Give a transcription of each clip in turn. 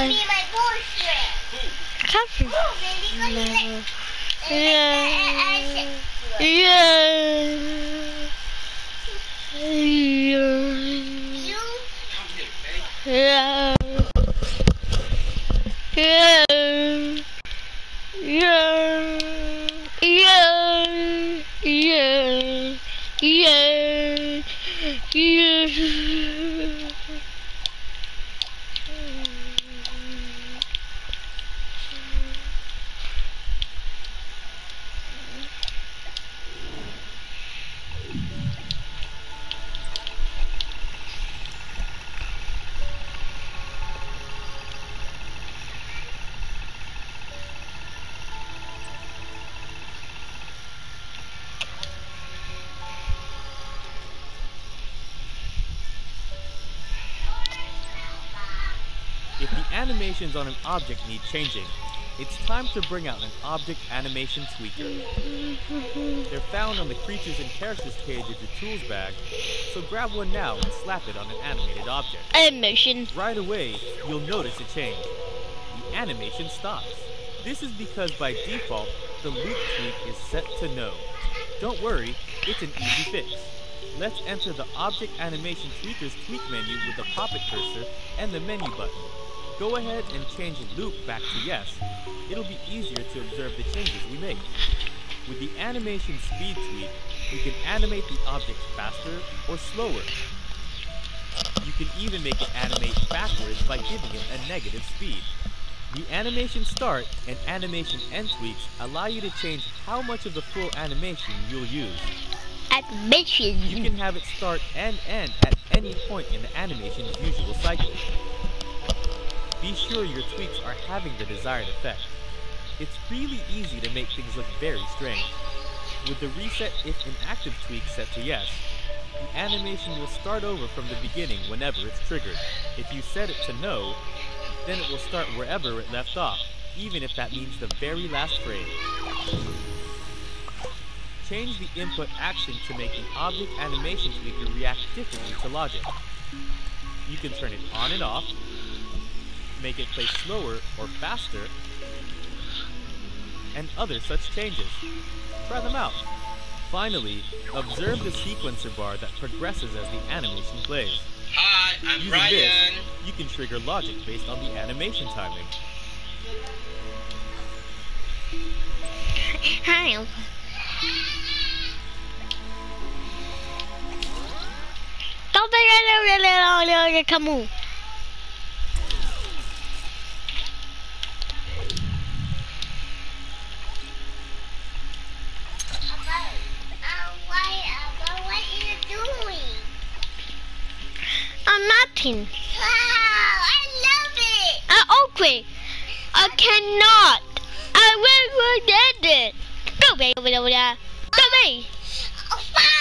be my boyfriend. Come. Oh, baby, No. yeah. If the animations on an object need changing, it's time to bring out an object animation tweaker. They're found on the creatures and characters page of your tools bag, so grab one now and slap it on an animated object. Animation. Right away, you'll notice a change. The animation stops. This is because by default, the loop tweak is set to no. Don't worry, it's an easy fix. Let's enter the Object Animation Tweakers tweak menu with the poppet cursor and the menu button. Go ahead and change loop back to yes. It'll be easier to observe the changes we make. With the animation speed tweak, you can animate the object faster or slower. You can even make it animate backwards by giving it a negative speed. The animation start and animation end tweaks allow you to change how much of the full animation you'll use. Animation. You can have it start and end at any point in the animation's usual cycle. Be sure your tweaks are having the desired effect. It's really easy to make things look very strange. With the reset if inactive tweak set to yes, the animation will start over from the beginning whenever it's triggered. If you set it to no, then it will start wherever it left off, even if that means the very last frame. Change the input action to make the object animation tweaker react differently to logic. You can turn it on and off, make it play slower or faster, and other such changes. Try them out. Finally, observe the sequencer bar that progresses as the animation plays. Hi, I'm Using Ryan. this, you can trigger logic based on the animation timing. Hi. Kamu. What are you doing? Nothing. Wow, I love it. Okay. I cannot. I will get it. Go away over there. Go away. Oh, fine.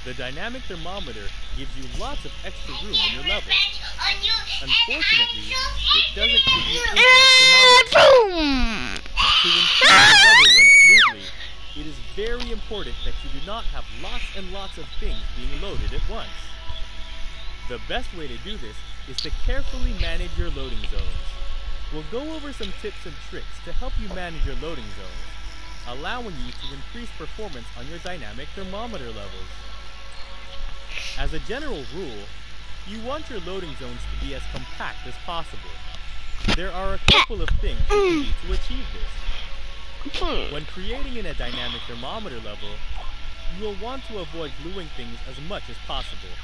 The dynamic thermometer gives you lots of extra room in your level. Unfortunately, it doesn't give you infinite thermometer. Boom. To ensure the level runs smoothly, it is very important that you do not have lots and lots of things being loaded at once. The best way to do this is to carefully manage your loading zones. We'll go over some tips and tricks to help you manage your loading zones, allowing you to increase performance on your dynamic thermometer levels. As a general rule, you want your loading zones to be as compact as possible. There are a couple of things you can do to achieve this. When creating in a dynamic thermometer level, you will want to avoid gluing things as much as possible.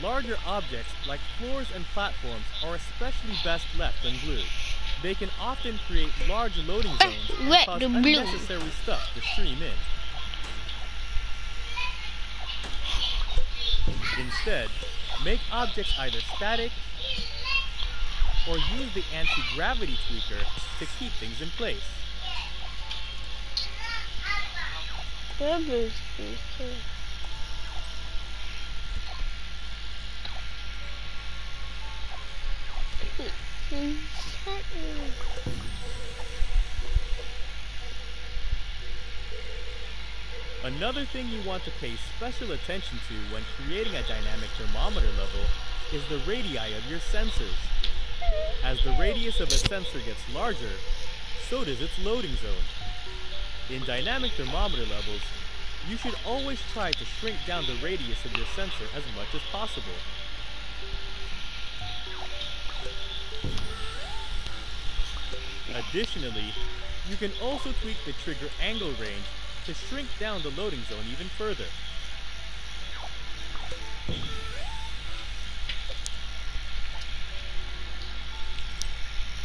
Larger objects like floors and platforms are especially best left unglued. They can often create large loading zones and cause unnecessary stuff to stream in. Instead, make objects either static or use the anti-gravity tweaker to keep things in place. Bubbles. Another thing you want to pay special attention to when creating a dynamic thermometer level is the radii of your sensors. As the radius of a sensor gets larger, so does its loading zone. In dynamic thermometer levels, you should always try to shrink down the radius of your sensor as much as possible. Additionally, you can also tweak the trigger angle range to shrink down the loading zone even further.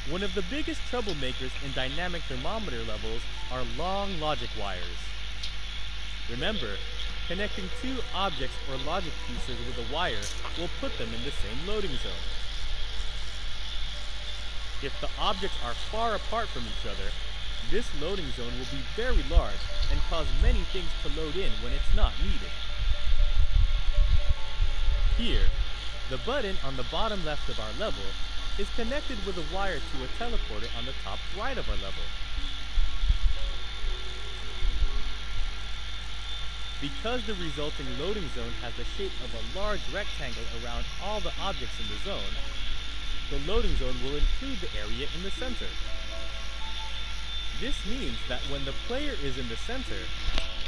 One of the biggest troublemakers in dynamic thermometer levels are long logic wires. Remember, connecting two objects or logic pieces with a wire will put them in the same loading zone. If the objects are far apart from each other, this loading zone will be very large and cause many things to load in when it's not needed. Here, the button on the bottom left of our level is connected with a wire to a teleporter on the top right of our level. Because the resulting loading zone has the shape of a large rectangle around all the objects in the zone, the loading zone will include the area in the center. This means that when the player is in the center,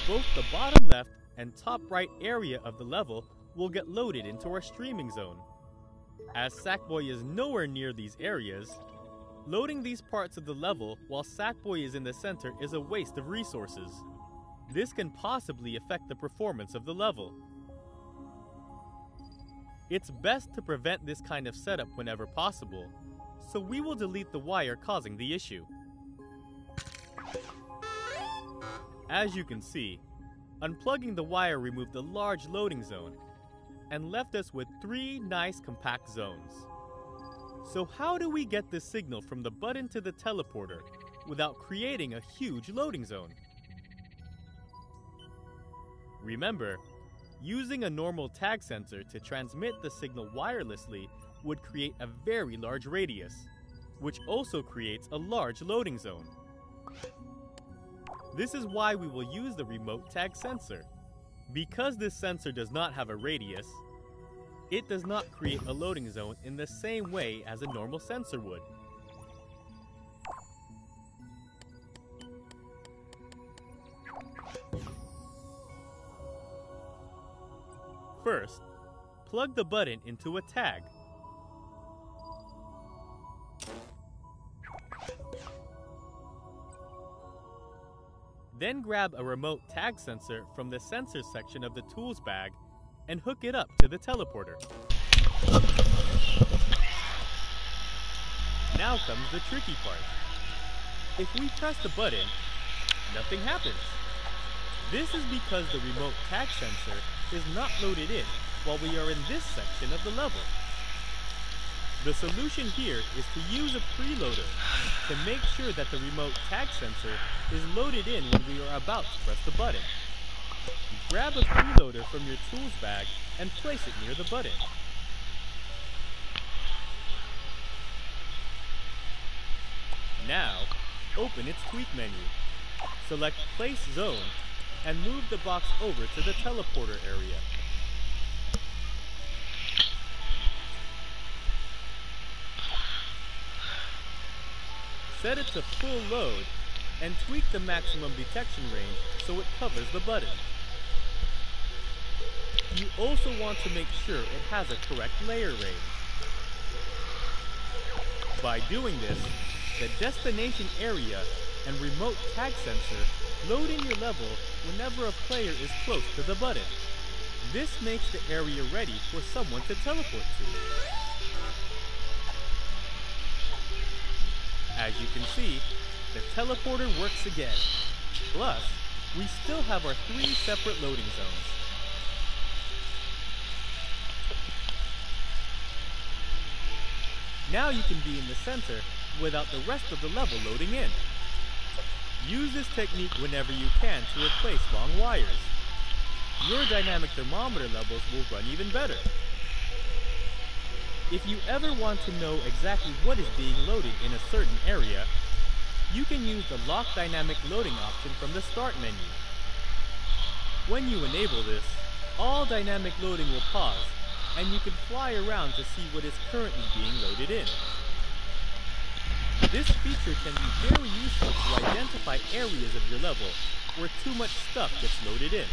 both the bottom left and top right area of the level will get loaded into our streaming zone. As Sackboy is nowhere near these areas, loading these parts of the level while Sackboy is in the center is a waste of resources. This can possibly affect the performance of the level. It's best to prevent this kind of setup whenever possible, so we will delete the wire causing the issue. As you can see, unplugging the wire removed the large loading zone and left us with 3 nice compact zones. So how do we get this signal from the button to the teleporter without creating a huge loading zone? Remember, using a normal tag sensor to transmit the signal wirelessly would create a very large radius, which also creates a large loading zone. This is why we will use the remote tag sensor. Because this sensor does not have a radius, it does not create a loading zone in the same way as a normal sensor would. First, plug the button into a tag. Then grab a remote tag sensor from the sensor section of the tools bag and hook it up to the teleporter. Now comes the tricky part. If we press the button, nothing happens. This is because the remote tag sensor is not loaded in while we are in this section of the level. The solution here is to use a preloader to make sure that the remote tag sensor is loaded in when we are about to press the button. Grab a preloader from your tools bag and place it near the button. Now, open its tweak menu. Select Place Zone and move the box over to the teleporter area. Set it to full load and tweak the maximum detection range so it covers the button. You also want to make sure it has a correct layer range. By doing this, the destination area and remote tag sensor load in your level whenever a player is close to the button. This makes the area ready for someone to teleport to. As you can see, the teleporter works again. Plus, we still have our 3 separate loading zones. Now you can be in the center without the rest of the level loading in. Use this technique whenever you can to replace long wires. Your dynamic thermometer levels will run even better. If you ever want to know exactly what is being loaded in a certain area, you can use the Lock Dynamic Loading option from the Start menu. When you enable this, all dynamic loading will pause, and you can fly around to see what is currently being loaded in. This feature can be very useful to identify areas of your level where too much stuff gets loaded in.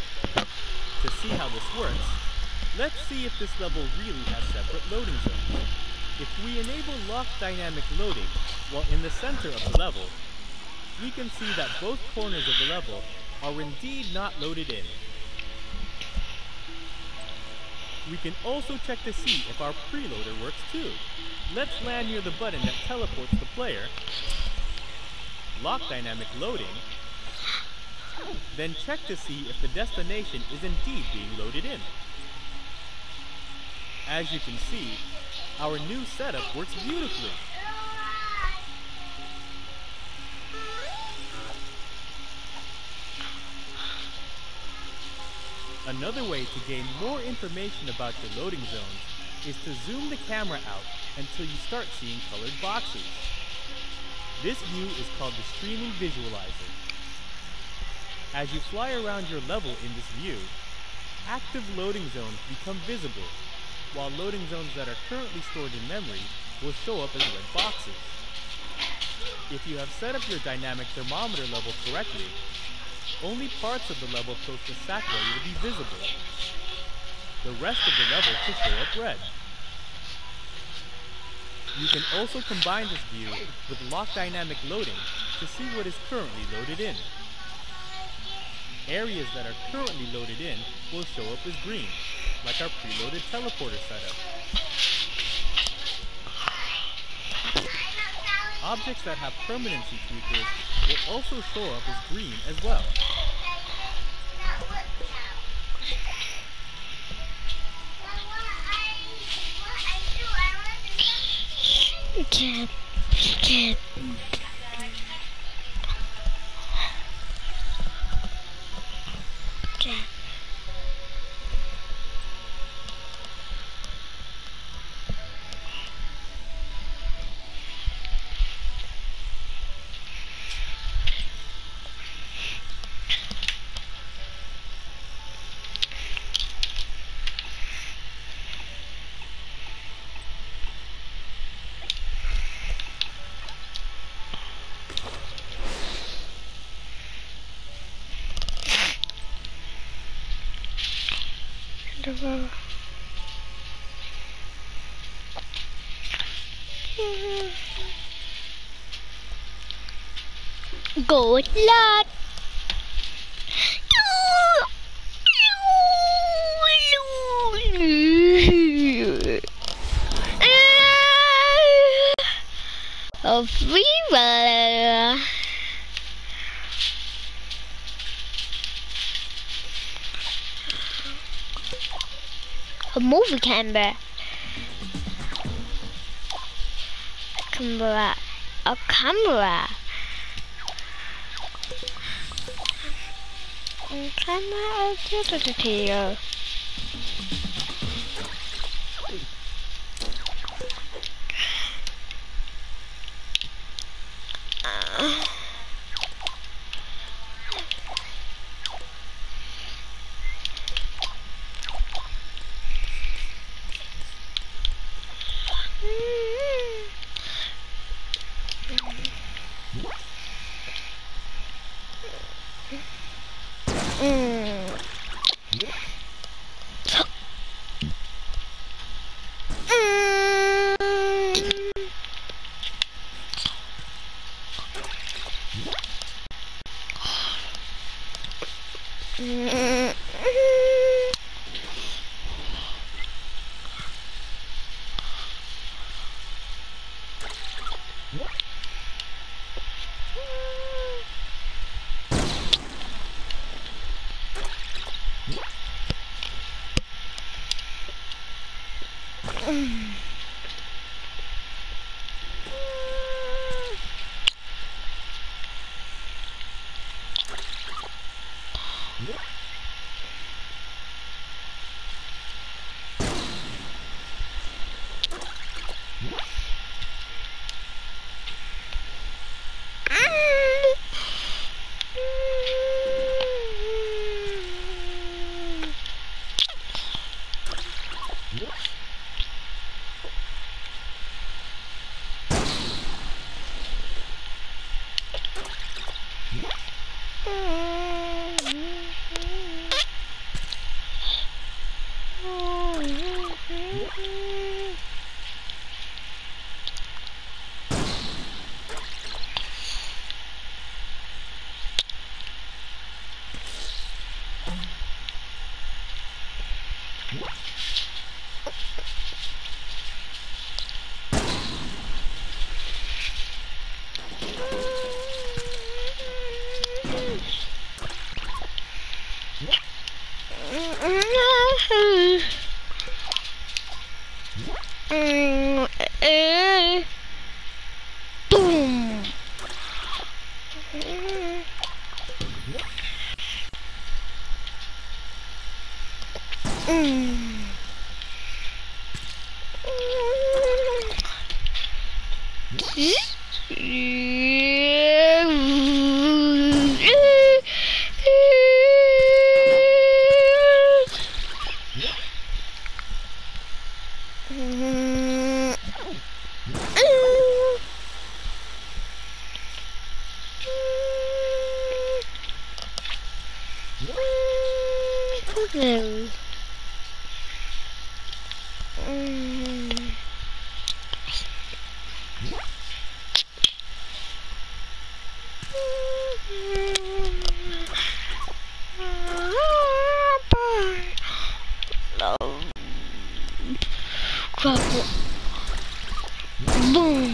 To see how this works, let's see if this level really has separate loading zones. If we enable Lock Dynamic Loading while in the center of the level, we can see that both corners of the level are indeed not loaded in. We can also check to see if our preloader works too. Let's land near the button that teleports the player, lock dynamic loading, then check to see if the destination is indeed being loaded in. As you can see, our new setup works beautifully. Another way to gain more information about your loading zones is to zoom the camera out until you start seeing colored boxes. This view is called the Streaming Visualizer. As you fly around your level in this view, active loading zones become visible, while loading zones that are currently stored in memory will show up as red boxes. If you have set up your dynamic thermometer level correctly, only parts of the level close to Sackway will be visible. The rest of the level will show up red. You can also combine this view with Lock Dynamic Loading to see what is currently loaded in. Areas that are currently loaded in will show up as green, like our preloaded teleporter setup. Objects that have permanency tweakers will also show up as green as well. Good luck. A fever. A movie camera. A camera. Camera here. Boom. Boom.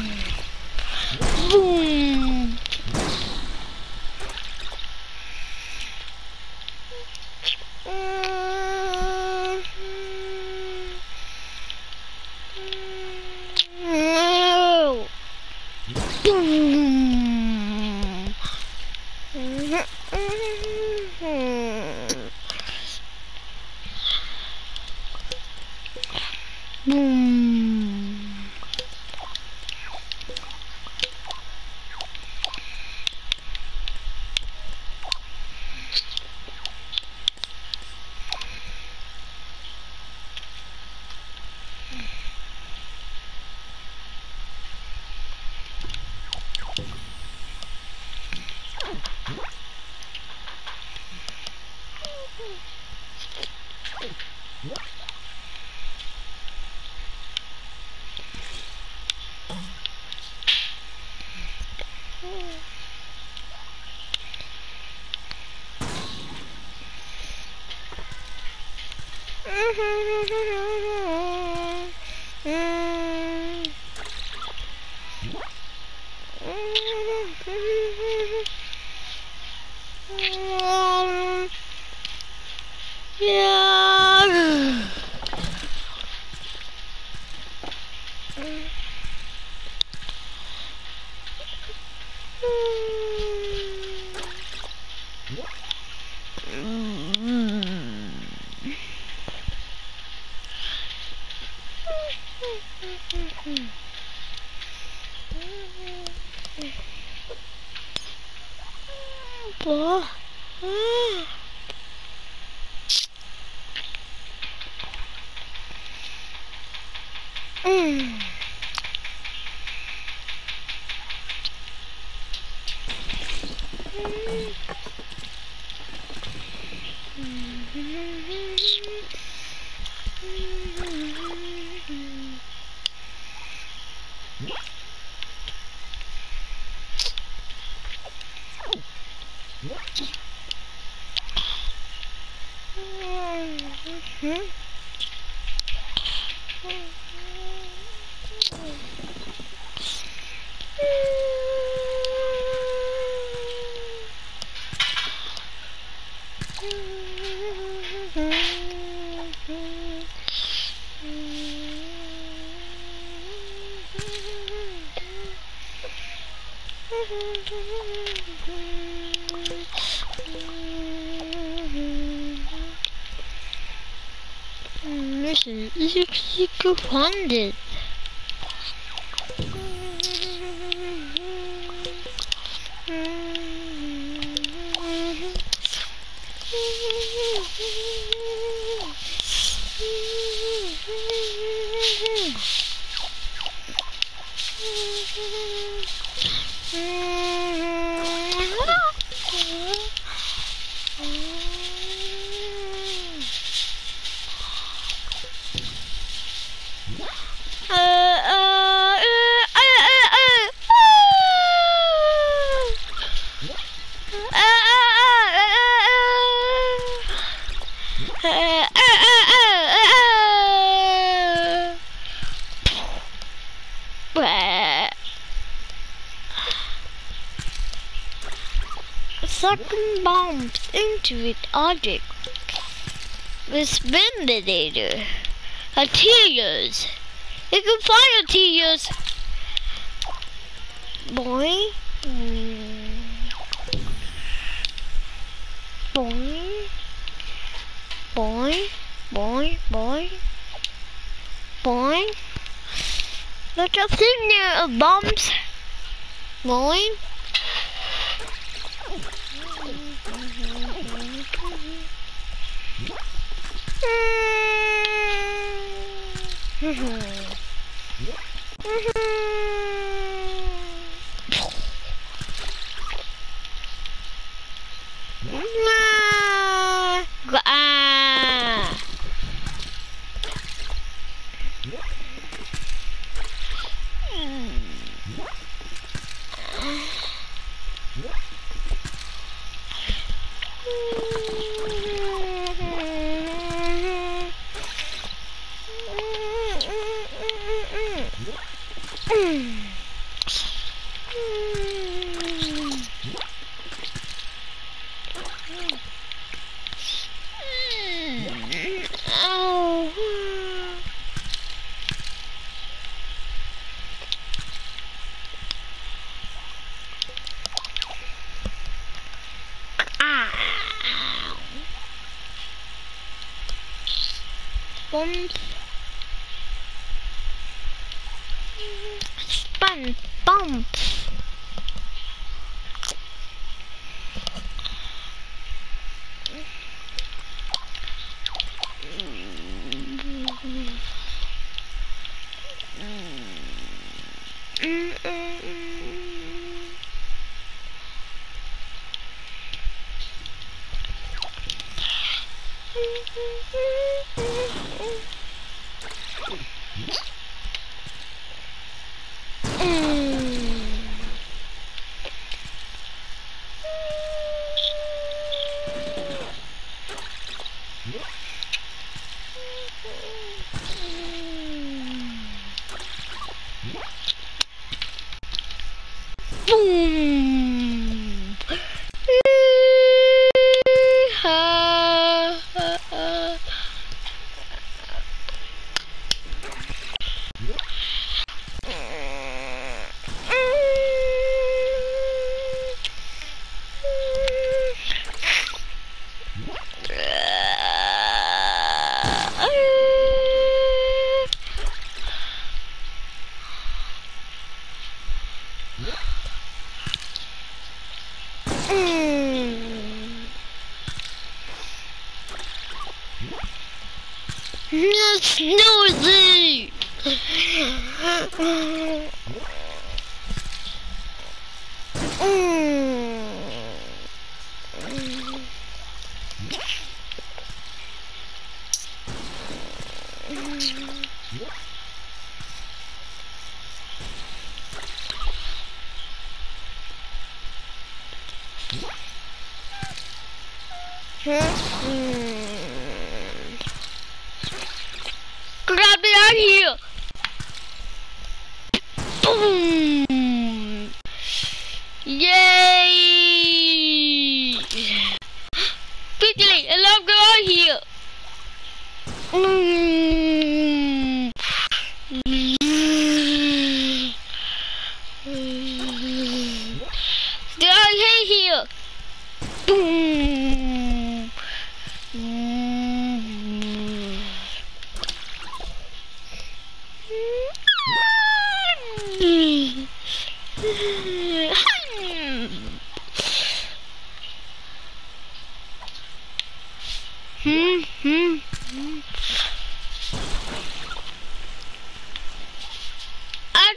Boom. Listen, you can find it. Sucking bombs into its object with spindilator. A tears. You can fire tears. Boing. Boing. Boing. Boing. Boing. Boing. Look at thing there of bombs. Boing. Bombs. Spun bumps. Boom! That's nosy. Grab me out here! Boom! Yay! Quickly, and I'll go out here! Get out here! Boom! I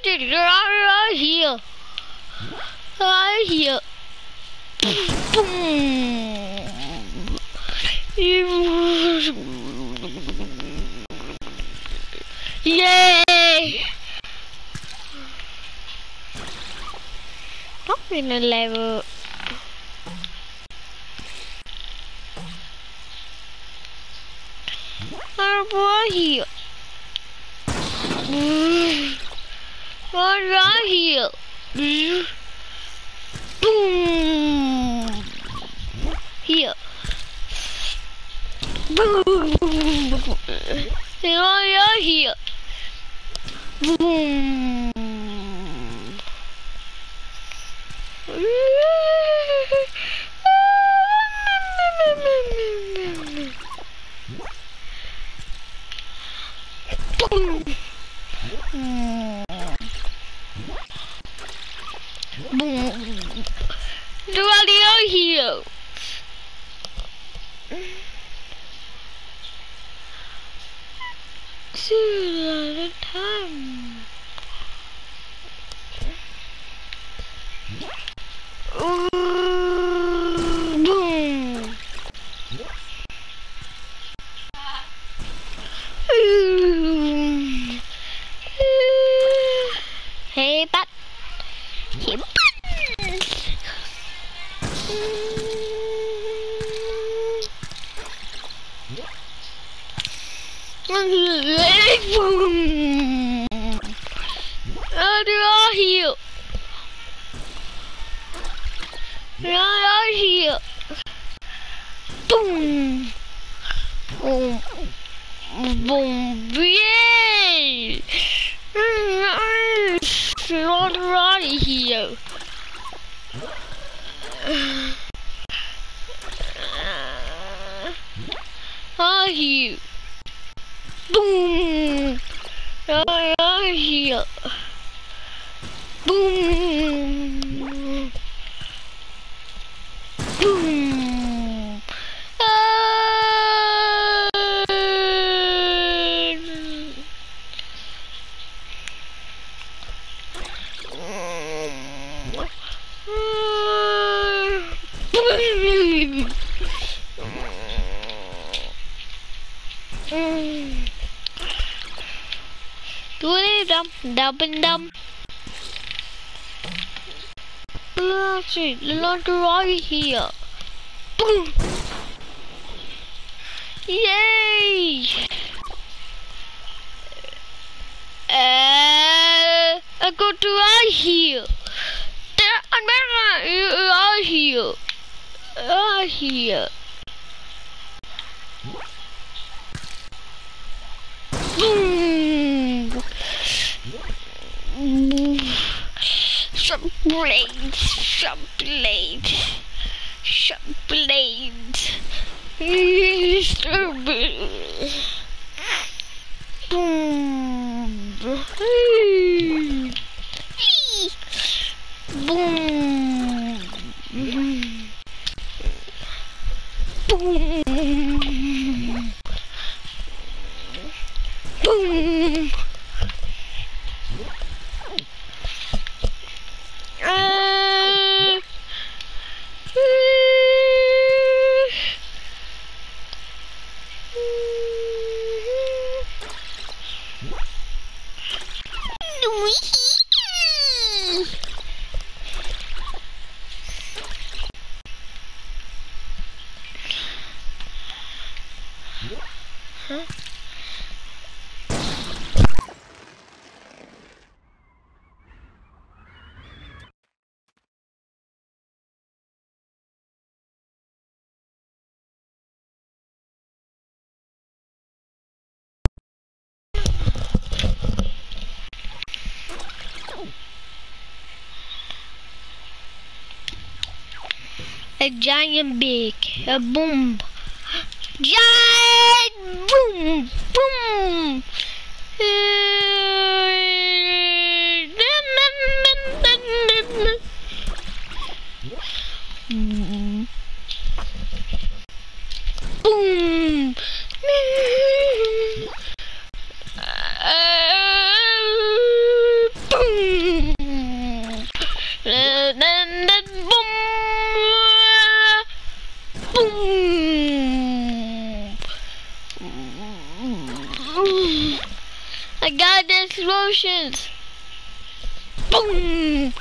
did right here. Right here. Yay! Not in a level. Right here. Right here. Boom. Here. Boom. Right here. Boom. Boom. Boom. Right here. See the time. Boom. Hey, but hey, buttons. Right here. Right here. Boom. Boom. Boom. Yay. Nice. Right here. Right here. Boom. Right here. Boom. Boom. Dum. Let's see, let's right here. Boom. Yay! I go to right here. I'm right here. Right here. Boom. Some blades. Boom. Boom. Boom. Boom. A giant big, a boom, giant boom, boom. Boom. I got the explosions. Boom.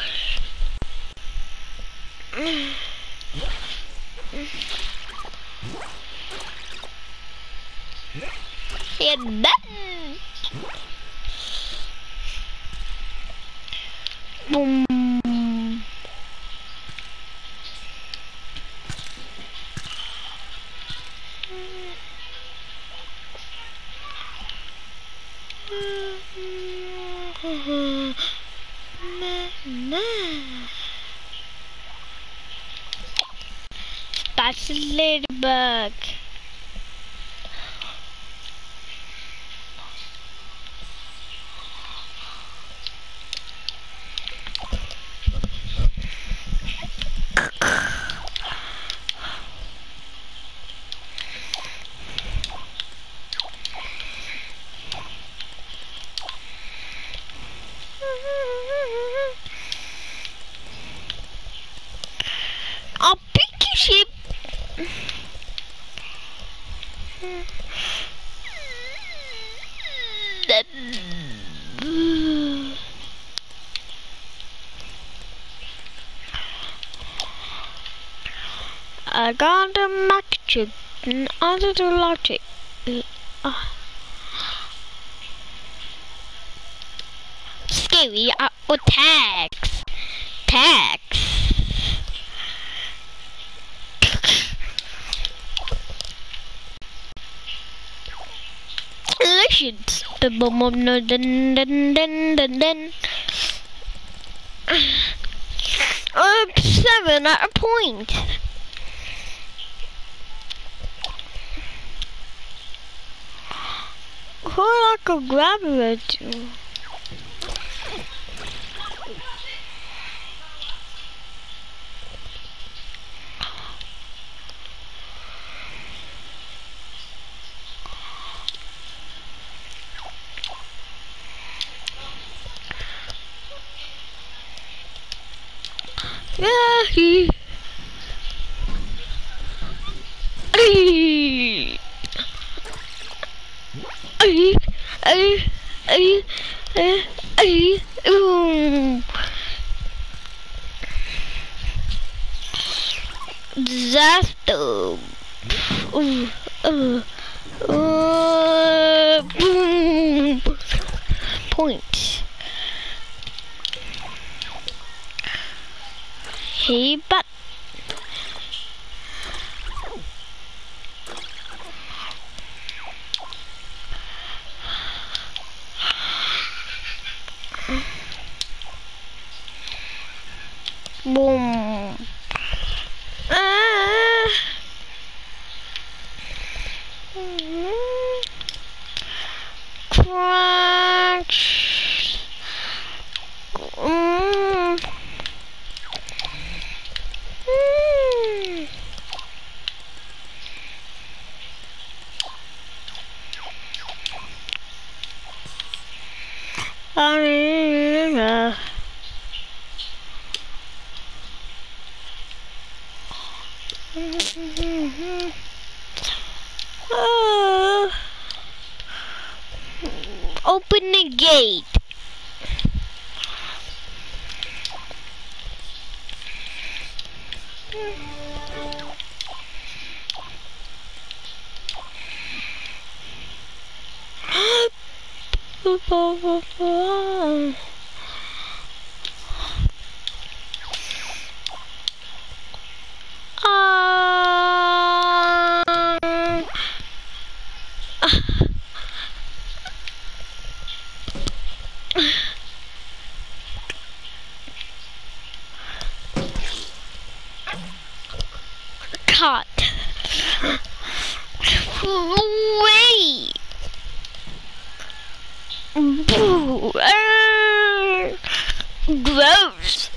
You're done. Boom. That's a ladybug. I'll pick you sheep. I got the magic under the logic. Scary attacks. Tags. Legends. The boom boom no dun dun dun dun dun. 7 at a point. Who I could grab it? Yeah. Disaster. Boom. Point. Hey, but. Boom. Crunch. Open the gate. Cut. Wait. Boo. Gross.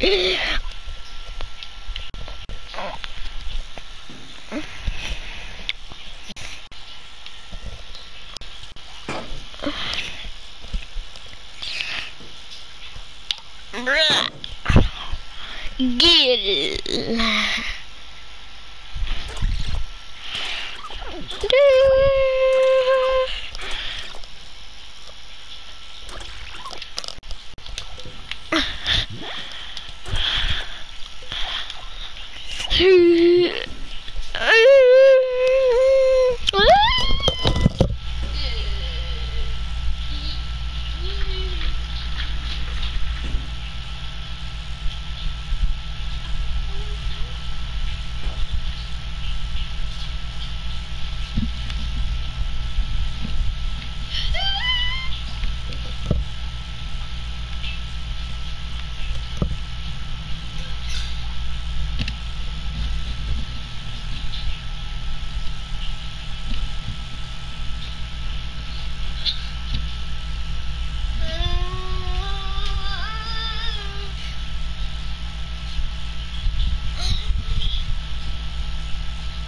Gil.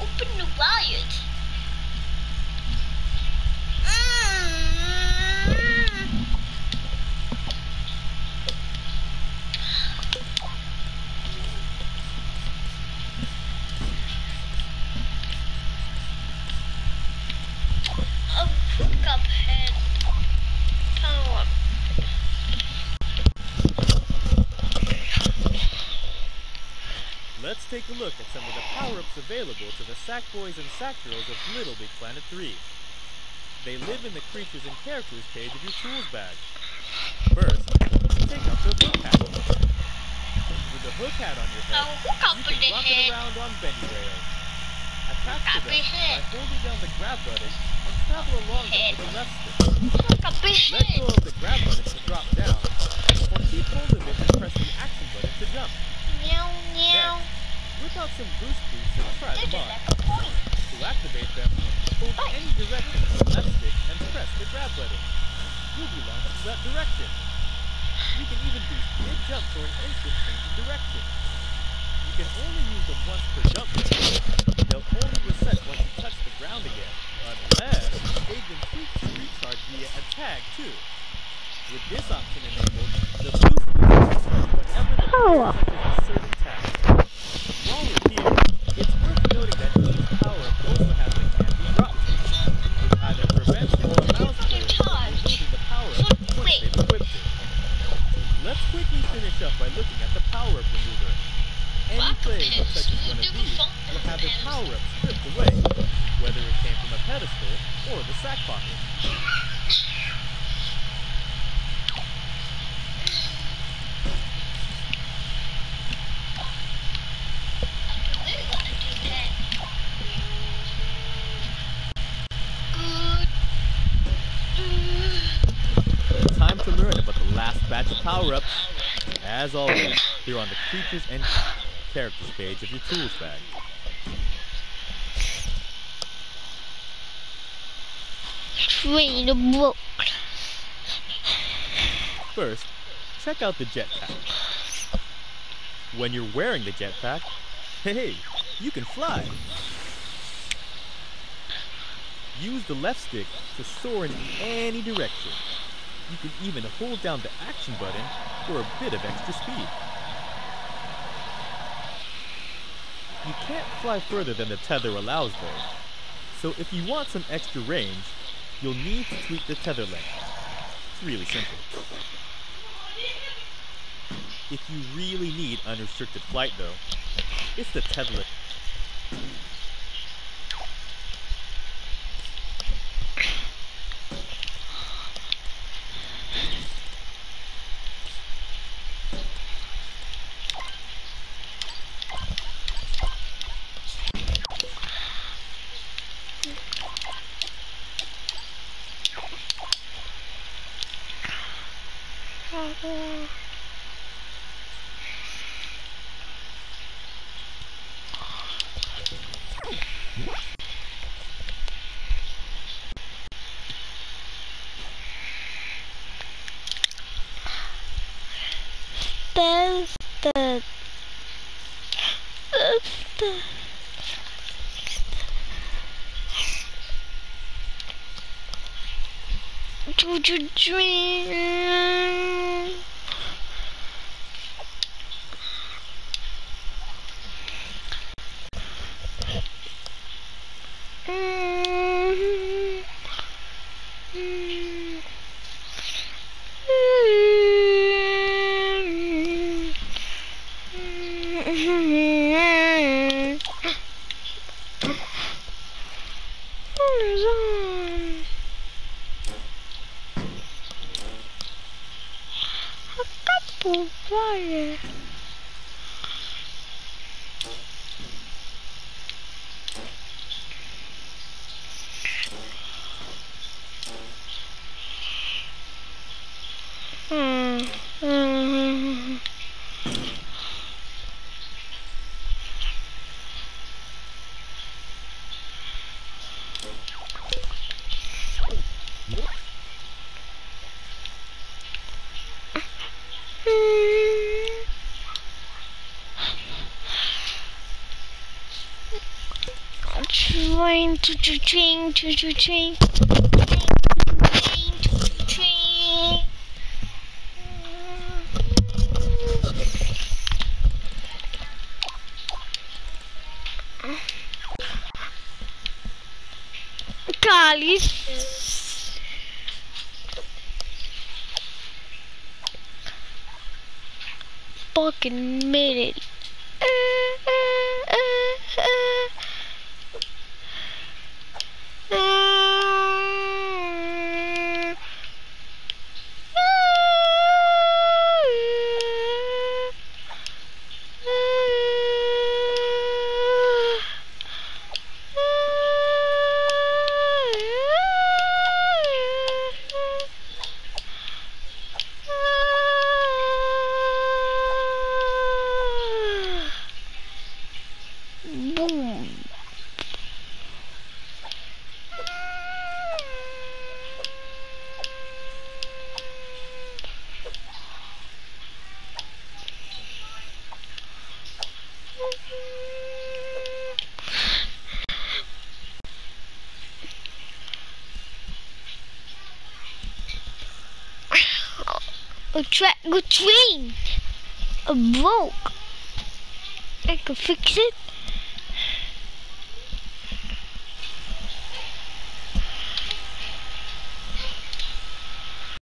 Open the riot. Cuphead. Power. Let's take a look at some of the power-ups available to the Sackboys and Sackgirls of Little Big Planet 3. They live in the Creatures and Characters page of your tools bag. First, take out the hook hat. With the hook hat on your head, you can rock it around on bendy rails. Attach to them by holding down the grab button and travel along them with the left stick. Let go of the grab button to drop down, or keep hold of it and press the action button to jump. Next, whip out some boost boots and try them on. To activate them, hold any direction with the left stick and press the grab button. You'll be launched in that direction. You can even boost mid-jump for an instant change in direction. You can only use them once per jump. They'll only reset once you touch the ground again, unless they've been tweaked to recharge via a tag too. With this option enabled, the boost boost will whenever the player touches a certain tag. While we're here, it's worth noting that each power-up also has a candy drop feature, which either prevents or allows players from removing the power-up once they've equipped it. Let's quickly finish up by looking at the power-up remover. Any player who touches one of these will have their power-up stripped away, whether it came from a pedestal or the sack pocket. Time to learn about the last batch of power-ups. As always, they're on the Creatures and Characters page of your tools bag. First, check out the jetpack. When you're wearing the jetpack, hey, you can fly. Use the left stick to soar in any direction. You can even hold down the action button for a bit of extra speed. You can't fly further than the tether allows though, so if you want some extra range, you'll need to tweak the tether length. It's really simple. If you really need unrestricted flight though, it's the tether length. the to dream. Fire. Train to train to train. Train. Guys, fucking made it. Boom. A train broke. I can fix it.